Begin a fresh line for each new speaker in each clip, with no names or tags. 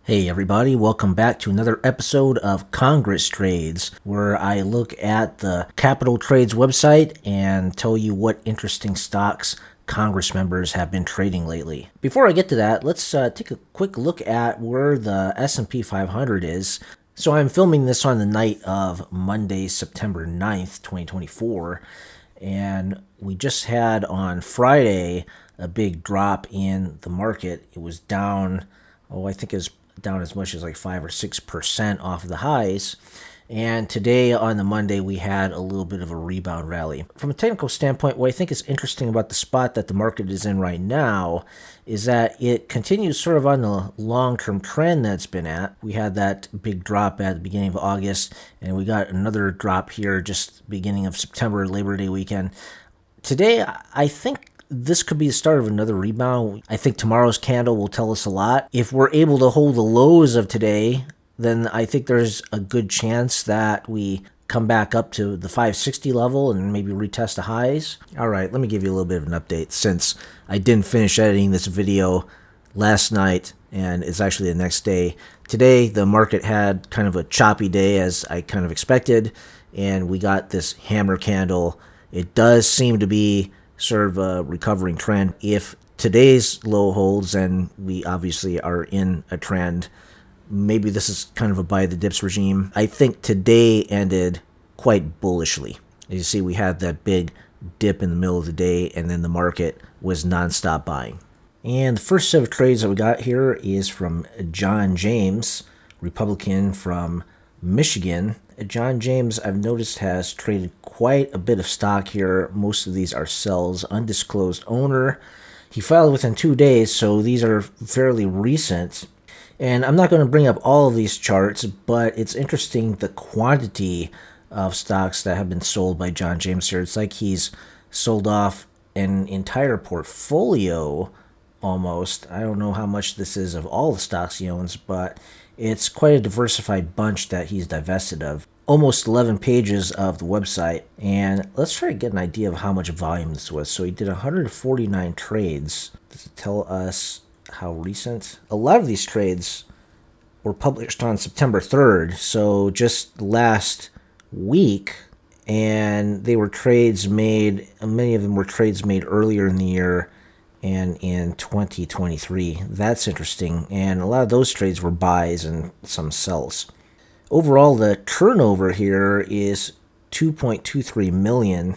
Hey everybody, welcome back to another episode of Congress Trades, where I look at the Capital Trades website and tell you what interesting stocks Congress members have been trading lately. Before I get to that, let's take a quick look at where the S&P 500 is. So I'm filming this on the night of Monday, September 9th, 2024, and we just had on Friday a big drop in the market. It was down, I think it was down as much as like 5 or 6% off of the highs. And today on the Monday, we had a little bit of a rebound rally. From a technical standpoint, what I think is interesting about the spot that the market is in right now is that it continues sort of on the long-term trend that's been at. We had that big drop at the beginning of August, and we got another drop here just beginning of September, Labor Day weekend. Today, I think this could be the start of another rebound. I think tomorrow's candle will tell us a lot. If we're able to hold the lows of today, then I think there's a good chance that we come back up to the 560 level and maybe retest the highs. All right, let me give you a little bit of an update since I didn't finish editing this video last night and it's actually the next day. Today, the market had kind of a choppy day as I kind of expected, and we got this hammer candle. It does seem to be sort of a recovering trend. If today's low holds, and we obviously are in a trend, maybe this is kind of a buy the dips regime. I think today ended quite bullishly. As you see, we had that big dip in the middle of the day, and then the market was nonstop buying. And the first set of trades that we got here is from John James, Republican from Michigan. John James, I've noticed, has traded quite a bit of stock here. Most of these are sells, undisclosed owner. He filed within 2 days, so these are fairly recent. And I'm not going to bring up all of these charts, but it's interesting the quantity of stocks that have been sold by John James here. It's like he's sold off an entire portfolio almost. I don't know how much this is of all the stocks he owns, but it's quite a diversified bunch that he's divested of. Almost 11 pages of the website. And let's try to get an idea of how much volume this was. So he did 149 trades. Does it tell us how recent? A lot of these trades were published on September 3rd. So just last week. And they were trades made, many of them were trades made earlier in the year and in 2023. That's interesting. And a lot of those trades were buys and some sells. Overall, the turnover here is 2.23 million.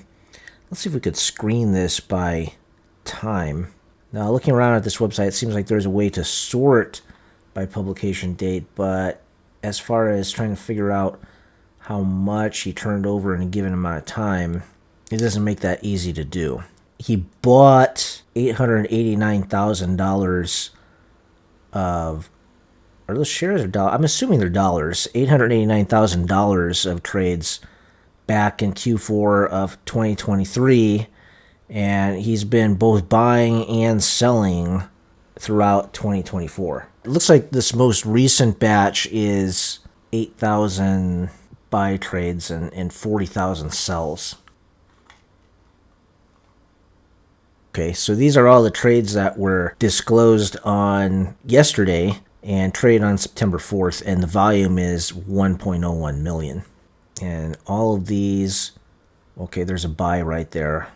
Let's see if we could screen this by time. Now, looking around at this website, it seems like there's a way to sort by publication date, but as far as trying to figure out how much he turned over in a given amount of time, it doesn't make that easy to do. He bought $889,000 of, are those shares or dollars? I'm assuming they're dollars. $889,000 of trades back in Q4 of 2023, and he's been both buying and selling throughout 2024. It looks like this most recent batch is 8,000 buy trades and 40,000 sells. Okay, so these are all the trades that were disclosed on yesterday and traded on September 4th, and the volume is 1.01 million. And all of these, okay, there's a buy right there.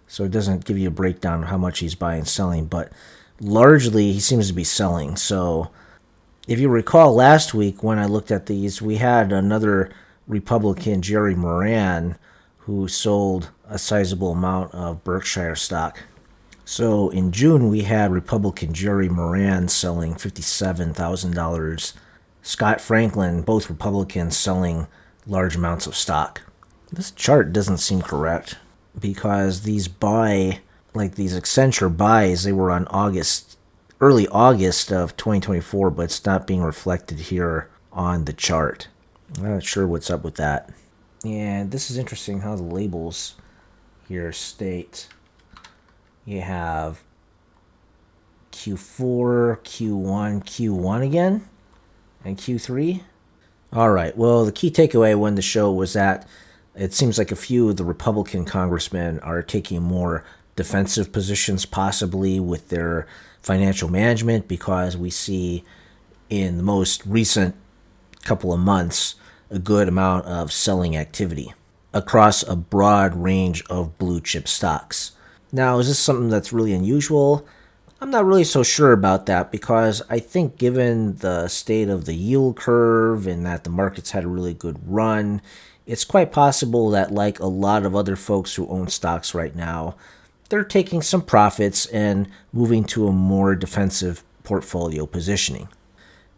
So it doesn't give you a breakdown of how much he's buying and selling, but largely he seems to be selling. So if you recall last week when I looked at these, we had another Republican, Jerry Moran, who sold a sizable amount of Berkshire stock. So in June, we had Republican Jerry Moran selling $57,000. Scott Franklin, both Republicans, selling large amounts of stock. This chart doesn't seem correct because these these Accenture buys, they were on early August of 2024, but it's not being reflected here on the chart. I'm not sure what's up with that. And this is interesting how the labels here state. You have Q4, Q1, Q1 again, and Q3. All right, well, the key takeaway when the show was that it seems like a few of the Republican congressmen are taking more defensive positions, possibly with their financial management, because we see in the most recent couple of months, a good amount of selling activity across a broad range of blue chip stocks. Now, is this something that's really unusual? I'm not really so sure about that, because I think given the state of the yield curve and that the market's had a really good run, it's quite possible that, like a lot of other folks who own stocks right now, they're taking some profits and moving to a more defensive portfolio positioning.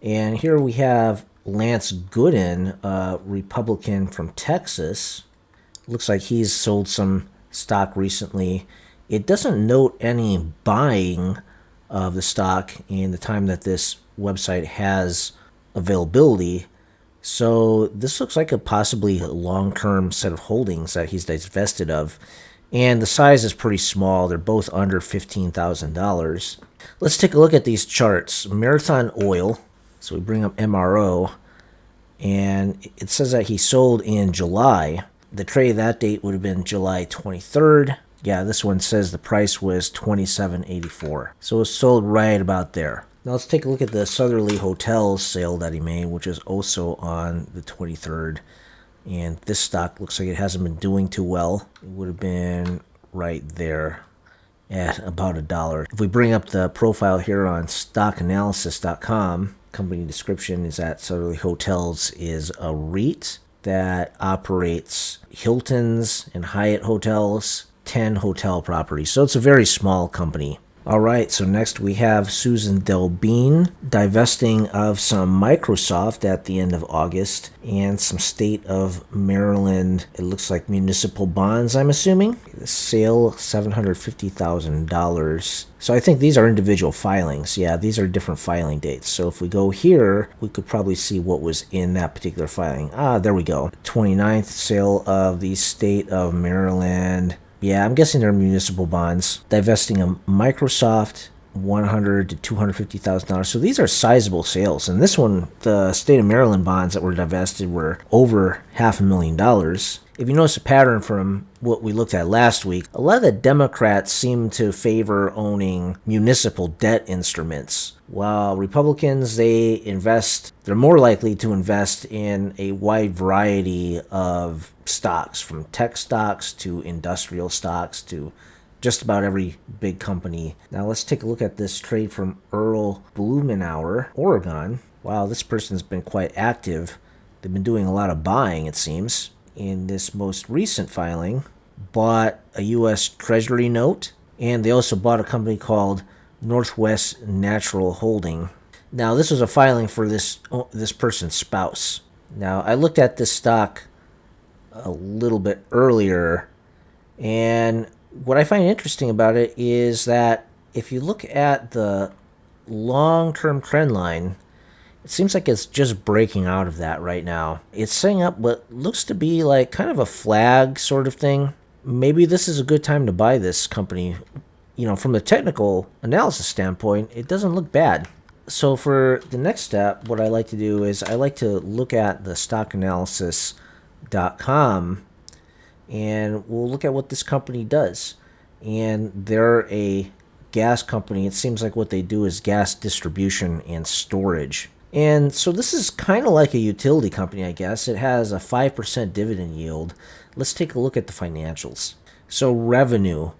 And here we have Lance Gooden, a Republican from Texas. Looks like he's sold some stock recently. It doesn't note any buying of the stock in the time that this website has availability. So this looks like a possibly long-term set of holdings that he's divested of. And the size is pretty small. They're both under $15,000. Let's take a look at these charts. Marathon Oil. So we bring up MRO. And it says that he sold in July. The trade that date would have been July 23rd. Yeah, this one says the price was $27.84. So it was sold right about there. Now let's take a look at the Southerly Hotels sale that he made, which is also on the 23rd. And this stock looks like it hasn't been doing too well. It would have been right there at about $1. If we bring up the profile here on stockanalysis.com, company description is that Southerly Hotels is a REIT that operates Hilton's and Hyatt hotels, 10 hotel properties. So it's a very small company. All right, so next we have Susan Delbean divesting of some Microsoft at the end of August and some state of Maryland, it looks like municipal bonds, I'm assuming. The sale, $750,000. So I think these are individual filings. Yeah, these are different filing dates. So if we go here, we could probably see what was in that particular filing. There we go. 29th, sale of the state of Maryland. Yeah, I'm guessing they're municipal bonds. Divesting of Microsoft, $100,000 to $250,000. So these are sizable sales. And this one, the state of Maryland bonds that were divested were over $500,000. If you notice a pattern from what we looked at last week, a lot of the Democrats seem to favor owning municipal debt instruments, while Republicans, they're more likely to invest in a wide variety of stocks, from tech stocks to industrial stocks to just about every big company. Now let's take a look at this trade from Earl Blumenauer, Oregon. Wow, this person's been quite active. They've been doing a lot of buying, it seems. In this most recent filing, bought a U.S. Treasury note, and they also bought a company called Northwest Natural Holding. Now, this was a filing for this person's spouse. Now, I looked at this stock a little bit earlier, and what I find interesting about it is that if you look at the long-term trend line, it seems like it's just breaking out of that right now. It's setting up what looks to be like kind of a flag sort of thing. Maybe this is a good time to buy this company. You know, from a technical analysis standpoint, it doesn't look bad. So for the next step, what I like to do is I like to look at the stockanalysis.com, and we'll look at what this company does. And they're a gas company. It seems like what they do is gas distribution and storage. And so this is kind of like a utility company, I guess. It has a 5% dividend yield. Let's take a look at the financials. So revenue,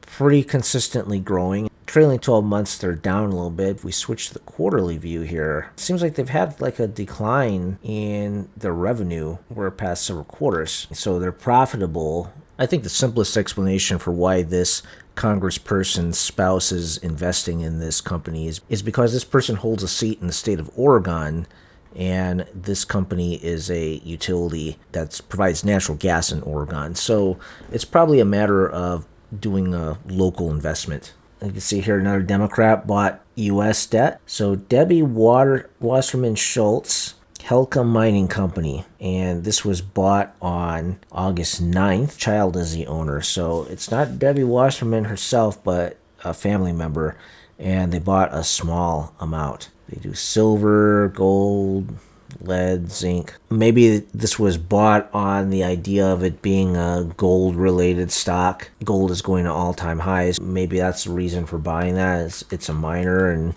pretty consistently growing. Trailing 12 months, they're down a little bit. If we switch to the quarterly view here, it seems like they've had like a decline in their revenue over the past several quarters. So they're profitable. I think the simplest explanation for why this congressperson's spouse is investing in this company is because this person holds a seat in the state of Oregon, and this company is a utility that provides natural gas in Oregon. So it's probably a matter of doing a local investment. You can see here another Democrat bought U.S. debt. So Debbie Wasserman Schultz, Helka Mining Company, and this was bought on August 9th. Child is the owner, so it's not Debbie Wasserman herself, but a family member, and they bought a small amount. They do silver, gold, lead, zinc. Maybe this was bought on the idea of it being a gold-related stock. Gold is going to all-time highs. Maybe that's the reason for buying that. It's a miner, and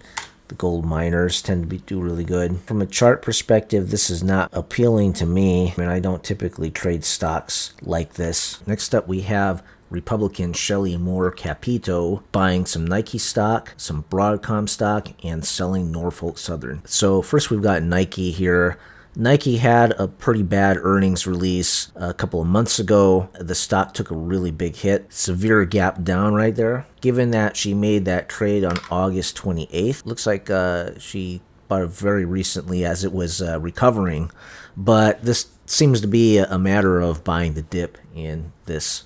The gold miners tend to do really good. From a chart perspective, this is not appealing to me. I mean, I don't typically trade stocks like this. Next up, we have Republican Shelley Moore Capito buying some Nike stock, some Broadcom stock, and selling Norfolk Southern. So first we've got Nike here. Nike had a pretty bad earnings release a couple of months ago. The stock took a really big hit, severe gap down right there. Given that she made that trade on August 28th, looks like she bought it very recently as it was recovering. But this seems to be a matter of buying the dip in this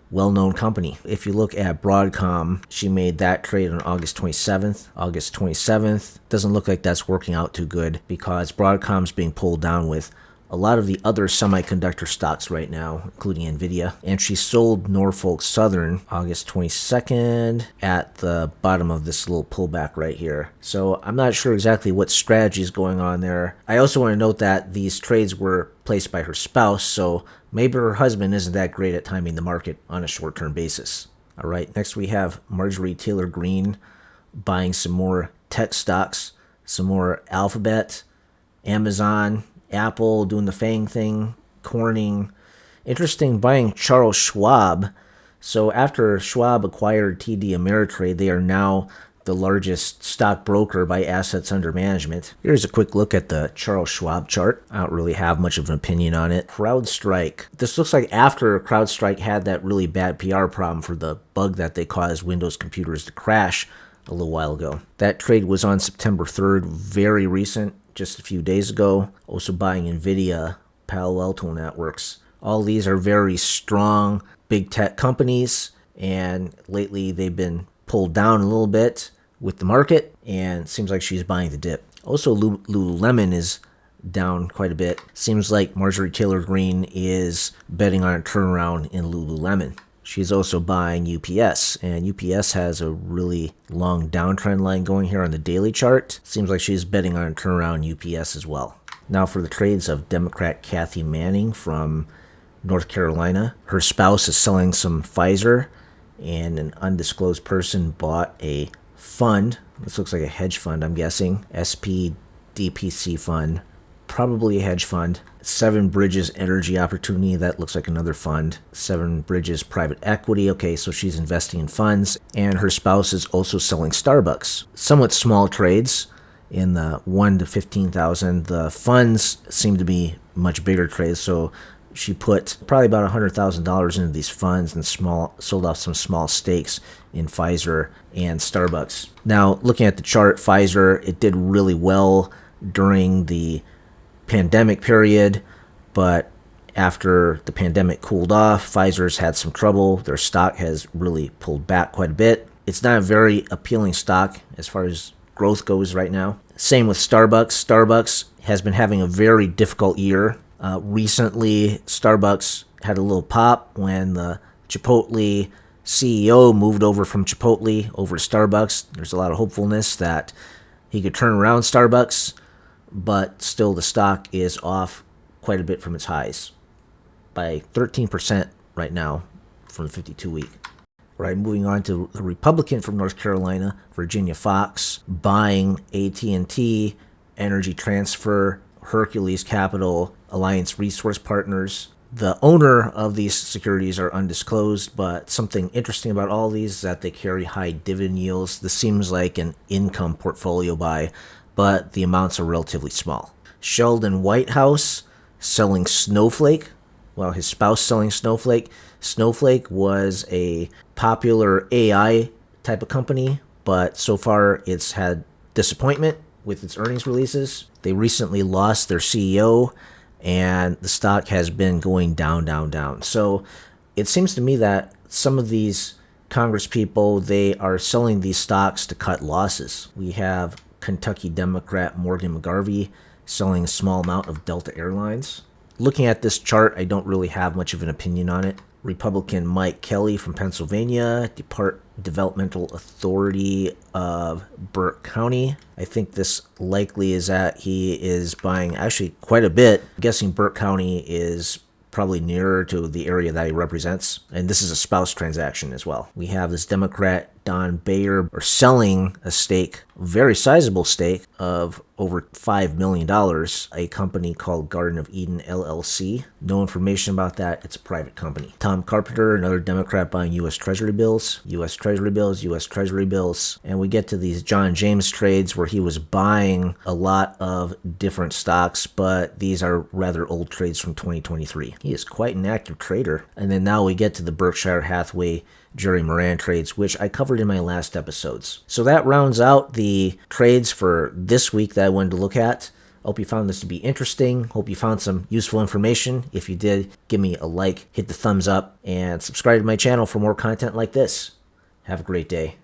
well-known company. If you look at Broadcom, she made that trade on August 27th. August 27th doesn't look like that's working out too good because Broadcom's being pulled down with a lot of the other semiconductor stocks right now, including Nvidia. And she sold Norfolk Southern August 22nd at the bottom of this little pullback right here. So I'm not sure exactly what strategy is going on there. I also want to note that these trades were placed by her spouse, so maybe her husband isn't that great at timing the market on a short-term basis. All right, next we have Marjorie Taylor Greene buying some more tech stocks, some more Alphabet, Amazon, Apple doing the FANG thing, Corning. Interesting, buying Charles Schwab. So after Schwab acquired TD Ameritrade, they are now the largest stockbroker by assets under management. Here's a quick look at the Charles Schwab chart. I don't really have much of an opinion on it. CrowdStrike. This looks like after CrowdStrike had that really bad PR problem for the bug that they caused Windows computers to crash a little while ago. That trade was on September 3rd, very recent, just a few days ago. Also buying Nvidia, Palo Alto Networks. All these are very strong big tech companies, and lately they've been pulled down a little bit with the market, and it seems like she's buying the dip. Also, Lululemon is down quite a bit. Seems like Marjorie Taylor Greene is betting on a turnaround in Lululemon. She's also buying UPS, and UPS has a really long downtrend line going here on the daily chart. Seems like she's betting on a turnaround in UPS as well. Now for the trades of Democrat Kathy Manning from North Carolina. Her spouse is selling some Pfizer, and an undisclosed person bought a fund. This looks like a hedge fund, I'm guessing. SPDPC fund. Probably a hedge fund. Seven Bridges Energy Opportunity, that looks like another fund. Seven Bridges Private Equity, okay, so she's investing in funds. And her spouse is also selling Starbucks. Somewhat small trades in the 1 to 15,000. The funds seem to be much bigger trades, so she put probably about $100,000 into these funds and sold off some small stakes in Pfizer and Starbucks. Now, looking at the chart, Pfizer, it did really well during the pandemic period, but after the pandemic cooled off, Pfizer's had some trouble. Their stock has really pulled back quite a bit. It's not a very appealing stock as far as growth goes right now. Same with Starbucks. Starbucks has been having a very difficult year. Recently, Starbucks had a little pop when the Chipotle CEO moved over from Chipotle over to Starbucks. There's a lot of hopefulness that he could turn around Starbucks, but still the stock is off quite a bit from its highs by 13% right now from the 52-week. Right, moving on to the Republican from North Carolina, Virginia Fox, buying AT&T, Energy Transfer, Hercules Capital, Alliance Resource Partners. The owner of these securities are undisclosed, but something interesting about all these is that they carry high dividend yields. This seems like an income portfolio buy, but the amounts are relatively small. Sheldon Whitehouse selling Snowflake, while his spouse selling Snowflake. Snowflake was a popular AI type of company, but so far it's had disappointment with its earnings releases. They recently lost their CEO, and the stock has been going down. So it seems to me that some of these Congress people, they are selling these stocks to cut losses. We have Kentucky Democrat Morgan McGarvey selling a small amount of Delta Airlines. Looking at this chart, I don't really have much of an opinion on it. Republican Mike Kelly from Pennsylvania, Developmental Authority of Burke County. I think this likely is that he is buying actually quite a bit. I'm guessing Burke County is probably nearer to the area that he represents. And this is a spouse transaction as well. We have this Democrat Don Bayer are selling a stake, a very sizable stake of over $5 million, a company called Garden of Eden LLC. No information about that. It's a private company. Tom Carpenter, another Democrat, buying U.S. Treasury bills, U.S. Treasury bills, U.S. Treasury bills. And we get to these John James trades where he was buying a lot of different stocks, but these are rather old trades from 2023. He is quite an active trader. And then now we get to the Berkshire Hathaway Jerry Moran trades, which I covered in my last episodes. So that rounds out the trades for this week that I wanted to look at. Hope you found this to be interesting. Hope you found some useful information. If you did, give me a like, hit the thumbs up, and subscribe to my channel for more content like this. Have a great day.